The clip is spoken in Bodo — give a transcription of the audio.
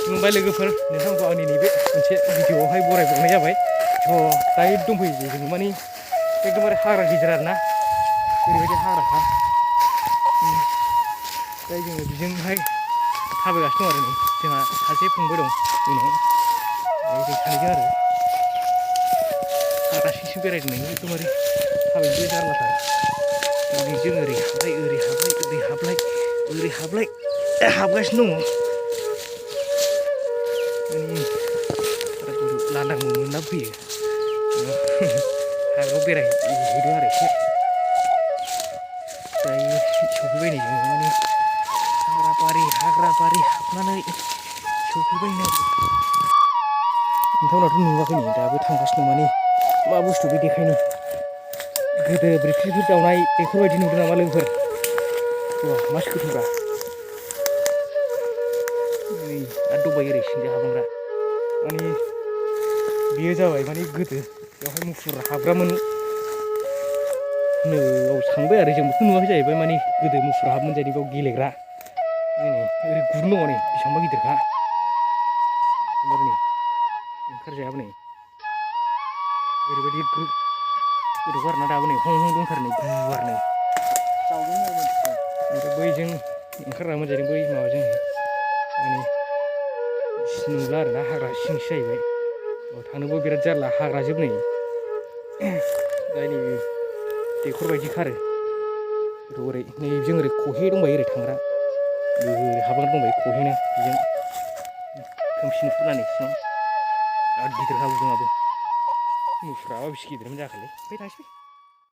खुलुमबाय लोगोफोर नोंथांखौ आंनि नैबे मोनसे भिडिअआवहाय बरायबावनाय जाबाय थ' दायो दंफैयो जों माने एकदमबारे हाग्रा गेजेर आरोना ओरैबायदि हाग्राखा दायो जोङो बेजोंहाय थाबायगासिनो दं आरो नै जोंहा सासे फंबाय दं उनाव जों सानैजों आरो हाग्रा सिं सिं बेरायदों एकदमबारे थाबायनोबो जारलाथार जों ओरै हाबलाय ओरै हाबलाय हाबगासिनो दङ लांदां मोनना फैयो हाग्रायाव बेरायहैदों आरो एसे दायो सफैबाय नै जोङो माने हाग्रा बारि हाबनानै सफैबाय नै नोंथांमोनाथ' नुवाखै नै दाबो थांगासिनो माने मा बुस्थु बे देखायनो गोदो ब्रिटिशफोर जावनाय बेफोरबायदि नुदों नामा लोगोफोर मासि गोथौब्रा नै आरो दंबायो ओरै सिंजा हाबलांग्रा माने बेयो जाबाय माने गोदो बेवहाय मुफुर हाबग्रामोन नोआव थांबाय आरो जोंबोथ' नुवाखै जाहैबाय माने गोदो मुफुर हाबोमोन जाहैदों बेयाव गेलेग्रा ओरै गुदुं दङ नै बेसेबांबा गिदिरखा ओमफ्राय नै ओंखारजायाबो नै ओरैबायदि गोथौखा आरोना दाबो नै हं दंथारो नै गुवारनो ओमफ्राय बैजों ओंखारलाङोमोन जाहैदों बै माबाजों माने नुला आरोना हाग्रा सिंसो जाहैबाय थांनोबो बिराद जारला हाग्राजोब नै दा नै दैखर बायदिखा आरो ओरै नैजों ओरै खहे दंबायो ओरै थांग्रा ओरै हाबलांग्रा दंबायो खहेनो बेजों खोमसि नुहुरला नै सिङाव बिराद गिदिरखा गुदुङाबो मुफुराबा बेसे गिदिरमोन जाखोलै फै थांसै